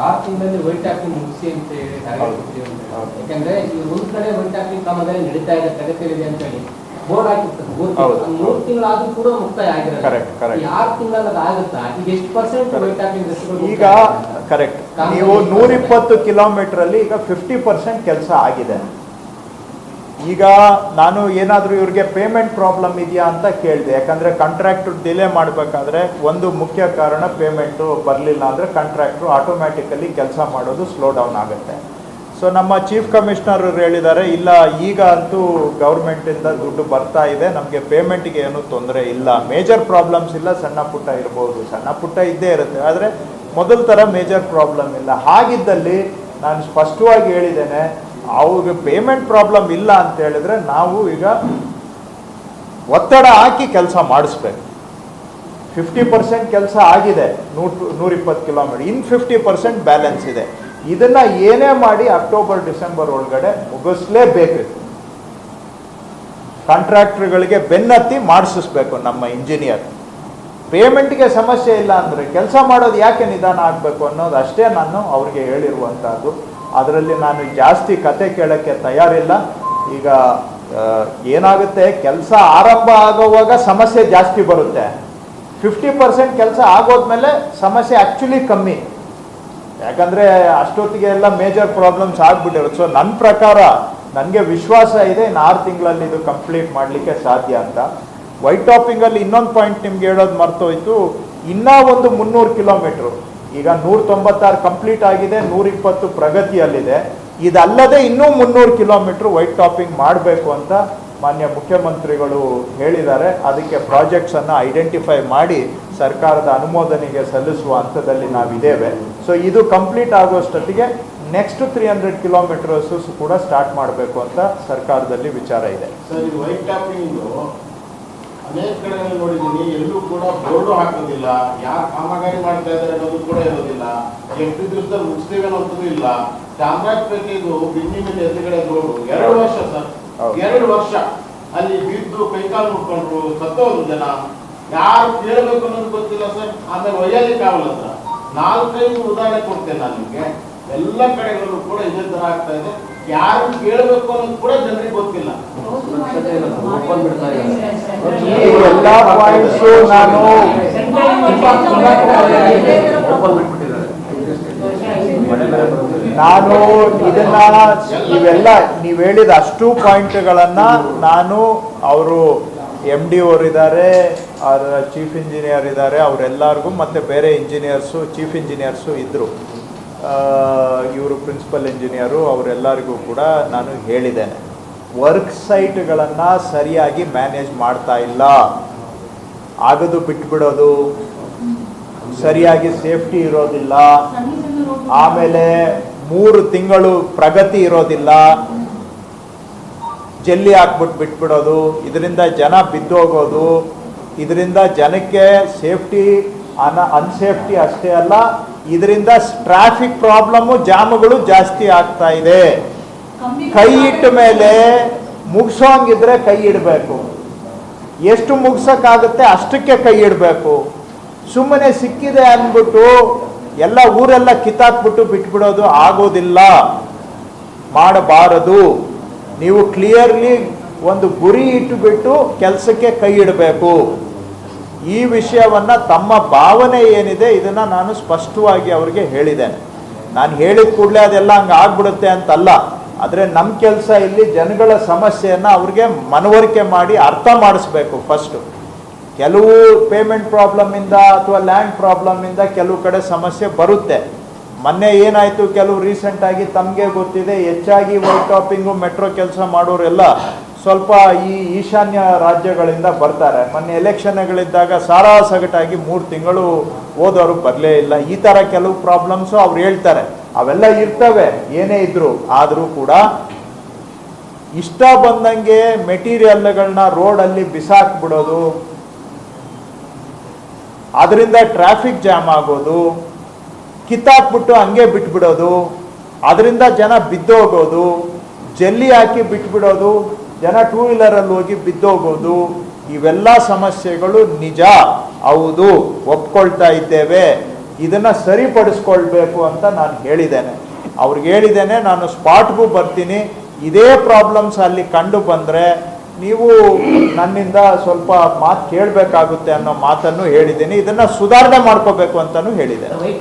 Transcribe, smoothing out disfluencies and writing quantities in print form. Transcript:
6 ತಿಂಗಳಲ್ಲಿ white tapping ಮುಗಿಸಿ ಅಂತ ಹೇಳಿ ಯಾಕಂದ್ರೆ ಈ ಒಂದು ಕಡೆ ವೈಟ್ ಟ್ಯಾಪಿಂಗ್ ಕಾಮಗಾರಿ ನಡೀತಾ ಇದೆ, ಪ್ರಗತಿಯಲ್ಲಿದೆ ಅಂತ ಹೇಳಿ ಬೋರ್ಡ್ ಹಾಕಿರ್ತದೆ. 3 ತಿಂಗಳಾದ್ರೂ ಕೂಡ ಮುಕ್ತಾಯ ಆಗಿರೋದು. 6 ತಿಂಗಳಲ್ಲಿ ಆಗುತ್ತಾ? ಈಗ ಎಷ್ಟು ಪರ್ಸೆಂಟ್ ವೈಟ್ ಟ್ಯಾಪಿಂಗ್? ಈಗ ಕರೆಕ್ಟ್, ನೀವು 120 ಕಿಲೋಮೀಟರ್ ಅಲ್ಲಿ ಈಗ 50% ಕೆಲಸ ಆಗಿದೆ. ಈಗ ನಾನು ಏನಾದರೂ ಇವ್ರಿಗೆ ಪೇಮೆಂಟ್ ಪ್ರಾಬ್ಲಮ್ ಇದೆಯಾ ಅಂತ ಕೇಳಿದೆ. ಯಾಕಂದರೆ ಕಾಂಟ್ರಾಕ್ಟ್ರು ಡಿಲೇ ಮಾಡಬೇಕಾದ್ರೆ ಒಂದು ಮುಖ್ಯ ಕಾರಣ ಪೇಮೆಂಟು ಬರಲಿಲ್ಲ ಅಂದರೆ ಕಾಂಟ್ರಾಕ್ಟ್ರು ಆಟೋಮ್ಯಾಟಿಕಲಿ ಕೆಲಸ ಮಾಡೋದು ಸ್ಲೋ ಡೌನ್ ಆಗುತ್ತೆ. ಸೊ ನಮ್ಮ ಚೀಫ್ ಕಮಿಷನರ್ ಹೇಳಿದ್ದಾರೆ, ಇಲ್ಲ ಈಗ ಅಂತೂ ಗೌರ್ಮೆಂಟಿಂದ ದುಡ್ಡು ಬರ್ತಾ ಇದೆ, ನಮಗೆ ಪೇಮೆಂಟಿಗೆ ಏನೂ ತೊಂದರೆ ಇಲ್ಲ, ಮೇಜರ್ ಪ್ರಾಬ್ಲಮ್ಸ್ ಇಲ್ಲ, ಸಣ್ಣ ಪುಟ್ಟ ಇರ್ಬೋದು, ಸಣ್ಣ ಪುಟ್ಟ ಇದ್ದೇ ಇರುತ್ತೆ, ಆದರೆ ಮೊದಲ ಥರ ಮೇಜರ್ ಪ್ರಾಬ್ಲಮ್ ಇಲ್ಲ. ಹಾಗಿದ್ದಲ್ಲಿ ನಾನು ಸ್ಪಷ್ಟವಾಗಿ ಹೇಳಿದ್ದೇನೆ, ಅವ್ರಿಗೆ ಪೇಮೆಂಟ್ ಪ್ರಾಬ್ಲಮ್ ಇಲ್ಲ ಅಂತ ಹೇಳಿದ್ರೆ ನಾವು ಈಗ ಒತ್ತಡ ಹಾಕಿ ಕೆಲಸ ಮಾಡಿಸ್ಬೇಕು. 50% ಕೆಲಸ ಆಗಿದೆ 120 ಕಿಲೋಮೀಟರ್, ಇನ್ನು 50% ಬ್ಯಾಲೆನ್ಸ್ ಇದೆ. ಇದನ್ನ ಏನೇ ಮಾಡಿ ಅಕ್ಟೋಬರ್ ಡಿಸೆಂಬರ್ ಒಳಗಡೆ ಮುಗಿಸ್ಲೇಬೇಕು. ಕಾಂಟ್ರಾಕ್ಟರ್ಗಳಿಗೆ ಬೆನ್ನತ್ತಿ ಮಾಡಿಸ್ಬೇಕು ನಮ್ಮ ಇಂಜಿನಿಯರ್. ಪೇಮೆಂಟ್ಗೆ ಸಮಸ್ಯೆ ಇಲ್ಲ ಅಂದರೆ ಕೆಲಸ ಮಾಡೋದು ಯಾಕೆ ನಿಧಾನ ಆಗಬೇಕು ಅನ್ನೋದು ಅಷ್ಟೇ ನಾನು ಅವ್ರಿಗೆ ಹೇಳಿರುವಂಥದ್ದು. ಅದರಲ್ಲಿ ನಾನು ಜಾಸ್ತಿ ಕತೆ ಕೇಳೋಕ್ಕೆ ತಯಾರಿಲ್ಲ. ಈಗ ಏನಾಗುತ್ತೆ, ಕೆಲಸ ಆರಂಭ ಆಗುವಾಗ ಸಮಸ್ಯೆ ಜಾಸ್ತಿ ಬರುತ್ತೆ. 50% ಕೆಲಸ ಆಗೋದ್ಮೇಲೆ ಸಮಸ್ಯೆ ಆ್ಯಕ್ಚುಲಿ ಕಮ್ಮಿ. ಯಾಕಂದರೆ ಅಷ್ಟೊತ್ತಿಗೆ ಎಲ್ಲ ಮೇಜರ್ ಪ್ರಾಬ್ಲಮ್ಸ್ ಆಗಿಬಿಟ್ಟಿರುತ್ತೆ. ಸೊ ನನ್ನ ಪ್ರಕಾರ ನನಗೆ ವಿಶ್ವಾಸ ಇದೆ, ಇನ್ನು 6 ತಿಂಗಳಲ್ಲಿ ಇದು ಕಂಪ್ಲೀಟ್ ಮಾಡಲಿಕ್ಕೆ ಸಾಧ್ಯ ಅಂತ. ವೈಟ್ ಟಾಪಿಂಗಲ್ಲಿ ಇನ್ನೊಂದು ಪಾಯಿಂಟ್ ನಿಮ್ಗೆ ಹೇಳೋದು ಮರ್ತೋಯ್ತು. ಇನ್ನೂ ಒಂದು 300 ಕಿಲೋಮೀಟ್ರು, ಈಗ 196 ಕಂಪ್ಲೀಟ್ ಆಗಿದೆ, 120 ಪ್ರಗತಿಯಲ್ಲಿದೆ. ಇದಲ್ಲದೆ ಇನ್ನೂ 300 ಕಿಲೋಮೀಟ್ರ್ ವೈಟ್ ಟಾಪಿಂಗ್ ಮಾಡಬೇಕು ಅಂತ ಮಾನ್ಯ ಮುಖ್ಯಮಂತ್ರಿಗಳು ಹೇಳಿದ್ದಾರೆ. ಅದಕ್ಕೆ ಪ್ರಾಜೆಕ್ಟ್ಸನ್ನು ಐಡೆಂಟಿಫೈ ಮಾಡಿ ಸರ್ಕಾರದ ಅನುಮೋದನೆಗೆ ಸಲ್ಲಿಸುವ ಹಂತದಲ್ಲಿ ನಾವಿದ್ದೇವೆ. ಸೊ ಇದು ಕಂಪ್ಲೀಟ್ ಆಗುವಷ್ಟೊತ್ತಿಗೆ ನೆಕ್ಸ್ಟ್ 300 ಕಿಲೋಮೀಟರ್ಸ್ ಕೂಡ ಸ್ಟಾರ್ಟ್ ಮಾಡಬೇಕು ಅಂತ ಸರ್ಕಾರದಲ್ಲಿ ವಿಚಾರ ಇದೆ. ಸರ್, ಇದು ವೈಟ್ ಟಾಪಿಂಗ್ ಅನೇಕ ಕಡೆಗಳಲ್ಲಿ ನೋಡಿದ್ದೀನಿ, ಎಲ್ಲೂ ಕೂಡ ಬೋರ್ಡು ಹಾಕೋದಿಲ್ಲ, ಯಾರು ಕಾಮಗಾರಿ ಮಾಡ್ತಾ ಇದ್ದಾರೆ ಅನ್ನೋದು ಕೂಡ ಇರೋದಿಲ್ಲ, ಎಷ್ಟು ದಿವಸದಲ್ಲಿ ಮುಗಿಸ್ತೇವೆ ಅನ್ನೋದು ಇಲ್ಲ. ಚಾಮರಾಜ ಪೇಟೆದು ಬಿನ್ನಿಮಿನ ಎದುರುಗಡೆ ರೋಡು 2 ವರ್ಷ ಸರ್, 2 ವರ್ಷ ಅಲ್ಲಿ ಬಿದ್ದು ಕೈಕಾಲು ಮುಟ್ಕೊಂಡ್ರು, ಸತ್ತೋದ್ರು ಜನ. ಯಾರು ಕೇಳಬೇಕು ಅನ್ನೋದು ಗೊತ್ತಿಲ್ಲ ಸರ್. ಆಮೇಲೆ ವೈಯಾಲಿ ಕಾವಲ್ ಹತ್ರ 4-5 ಉದಾಹರಣೆ ಕೊಡ್ತೇನೆ ನಾನು ನಿಮಗೆ. ಎಲ್ಲ ಕಡೆಗಳಲ್ಲೂ ಕೂಡ ಇದೇ ತರ ಆಗ್ತಾ ಇದೆ. ಯಾರು ಕೇಳಬೇಕು ಅನ್ನೋದು ಕೂಡ ಜನರಿಗೆ ಗೊತ್ತಿಲ್ಲ. ಎಲ್ಲ ಪಾಯಿಂಟ್ಸು ನಾನು ಇದನ್ನ ಇವೆಲ್ಲ ನೀವು ಹೇಳಿದ ಅಷ್ಟು ಪಾಯಿಂಟ್ಗಳನ್ನ ನಾನು ಅವರು MD ಅವರಿದ್ದಾರೆ, ಅವರ ಚೀಫ್ ಇಂಜಿನಿಯರ್ ಇದ್ದಾರೆ, ಅವರೆಲ್ಲರಿಗೂ ಮತ್ತು ಬೇರೆ ಇಂಜಿನಿಯರ್ಸು, ಚೀಫ್ ಇಂಜಿನಿಯರ್ಸು ಇದ್ದರು, ಇವರು ಪ್ರಿನ್ಸಿಪಲ್ ಇಂಜಿನಿಯರು, ಅವರೆಲ್ಲರಿಗೂ ಕೂಡ ನಾನು ಹೇಳಿದ್ದೇನೆ. ವರ್ಕ್ ಸೈಟ್ಗಳನ್ನು ಸರಿಯಾಗಿ ಮ್ಯಾನೇಜ್ ಮಾಡ್ತಾ ಇಲ್ಲ, ಆಗದು ಬಿಟ್ಬಿಡೋದು, ಸರಿಯಾಗಿ ಸೇಫ್ಟಿ ಇರೋದಿಲ್ಲ, ಆಮೇಲೆ 3 ತಿಂಗಳು ಪ್ರಗತಿ ಇರೋದಿಲ್ಲ, ಜಲ್ಲಿ ಹಾಕ್ಬಿಟ್ಟು ಬಿಟ್ಬಿಡೋದು, ಇದರಿಂದ ಜನ ಬಿದ್ದೋಗೋದು, ಇದರಿಂದ ಜನಕ್ಕೆ ಸೇಫ್ಟಿ ಅನ್ಸೇಫ್ಟಿ ಅಷ್ಟೇ ಅಲ್ಲ, ಇದರಿಂದ ಟ್ರಾಫಿಕ್ ಪ್ರಾಬ್ಲಮ್ಮು, ಜಾಮುಗಳು ಜಾಸ್ತಿ ಆಗ್ತಾ ಇದೆ. ಕೈ ಇಟ್ಟ ಮೇಲೆ ಮುಗಿಸೋಂಗಿದ್ರೆ ಕೈ ಇಡಬೇಕು, ಎಷ್ಟು ಮುಗಿಸೋಕ್ಕಾಗುತ್ತೆ ಅಷ್ಟಕ್ಕೆ ಕೈ ಇಡಬೇಕು. ಸುಮ್ಮನೆ ಸಿಕ್ಕಿದೆ ಅಂದ್ಬಿಟ್ಟು ಎಲ್ಲ ಊರೆಲ್ಲ ಕಿತ್ತಾಕ್ಬಿಟ್ಟು ಬಿಟ್ಬಿಡೋದು ಆಗೋದಿಲ್ಲ, ಮಾಡಬಾರದು. ನೀವು ಕ್ಲಿಯರ್ಲಿ ಒಂದು ಗುರಿ ಇಟ್ಟುಬಿಟ್ಟು ಕೆಲಸಕ್ಕೆ ಕೈ ಇಡಬೇಕು. ಈ ವಿಷಯವನ್ನು ತಮ್ಮ ಭಾವನೆ ಏನಿದೆ ಇದನ್ನು ನಾನು ಸ್ಪಷ್ಟವಾಗಿ ಅವರಿಗೆ ಹೇಳಿದ್ದೇನೆ. ನಾನು ಹೇಳಿದ ಕೂಡಲೇ ಅದೆಲ್ಲ ಹಂಗೆ ಆಗ್ಬಿಡುತ್ತೆ ಅಂತಲ್ಲ, ಆದರೆ ನಮ್ಮ ಕೆಲಸ ಇಲ್ಲಿ ಜನಗಳ ಸಮಸ್ಯೆಯನ್ನು ಅವ್ರಿಗೆ ಮನವರಿಕೆ ಮಾಡಿ ಅರ್ಥ ಮಾಡಿಸ್ಬೇಕು. ಫಸ್ಟು ಕೆಲವು ಪೇಮೆಂಟ್ ಪ್ರಾಬ್ಲಮ್ಮಿಂದ ಅಥವಾ ಲ್ಯಾಂಡ್ ಪ್ರಾಬ್ಲಮ್ಮಿಂದ ಕೆಲವು ಕಡೆ ಸಮಸ್ಯೆ ಬರುತ್ತೆ. ಮೊನ್ನೆ ಏನಾಯಿತು, ಕೆಲವು ರೀಸೆಂಟಾಗಿ ತಮಗೆ ಗೊತ್ತಿದೆ, ಹೆಚ್ಚಾಗಿ ವೈಟ್ ಟಾಪಿಂಗು ಮೆಟ್ರೋ ಕೆಲಸ ಮಾಡೋರೆಲ್ಲ ಸ್ವಲ್ಪ ಈ ಈಶಾನ್ಯ ರಾಜ್ಯಗಳಿಂದ ಬರ್ತಾರೆ. ಮೊನ್ನೆ ಎಲೆಕ್ಷನ್ಗಳಿದ್ದಾಗ ಸಾರಾಸಗಟಾಗಿ 3 ತಿಂಗಳು ಓದೋರು ಬರಲೇ ಇಲ್ಲ. ಈ ಥರ ಕೆಲವು ಪ್ರಾಬ್ಲಮ್ಸು ಅವ್ರು ಹೇಳ್ತಾರೆ, ಅವೆಲ್ಲ ಇರ್ತವೆ ಏನೇ ಇದ್ರು. ಆದರೂ ಕೂಡ ಇಷ್ಟ ಬಂದಂಗೆ ಮೆಟೀರಿಯಲ್ಗಳನ್ನ ರೋಡಲ್ಲಿ ಬಿಸಾಕ್ಬಿಡೋದು, ಅದರಿಂದ ಟ್ರಾಫಿಕ್ ಜಾಮ್ ಆಗೋದು, ಕಿತ್ತಾಕ್ಬಿಟ್ಟು ಹಂಗೆ ಬಿಟ್ಬಿಡೋದು, ಅದರಿಂದ ಜನ ಬಿದ್ದೋಗೋದು, ಜಲ್ಲಿ ಹಾಕಿ ಬಿಟ್ಬಿಡೋದು, ಜನ 2 ವೀಲರಲ್ಲಿ ಹೋಗಿ ಬಿದ್ದೋಗೋದು, ಇವೆಲ್ಲ ಸಮಸ್ಯೆಗಳು ನಿಜ, ಹೌದು, ಒಪ್ಕೊಳ್ತಾ ಇದ್ದೇವೆ. ಇದನ್ನು ಸರಿಪಡಿಸ್ಕೊಳ್ಬೇಕು ಅಂತ ನಾನು ಹೇಳಿದ್ದೇನೆ. ಅವ್ರಿಗೆ ಹೇಳಿದ್ದೇನೆ, ನಾನು ಸ್ಪಾಟ್ಗೂ ಬರ್ತೀನಿ, ಇದೇ ಪ್ರಾಬ್ಲಮ್ಸ್ ಅಲ್ಲಿ ಕಂಡು ಬಂದರೆ ನೀವು ನನ್ನಿಂದ ಸ್ವಲ್ಪ ಮಾತು ಕೇಳಬೇಕಾಗುತ್ತೆ ಅನ್ನೋ ಮಾತನ್ನು ಹೇಳಿದ್ದೀನಿ. ಇದನ್ನು ಸುಧಾರಣೆ ಮಾಡ್ಕೋಬೇಕು ಅಂತಲೂ ಹೇಳಿದ್ದೇನೆ.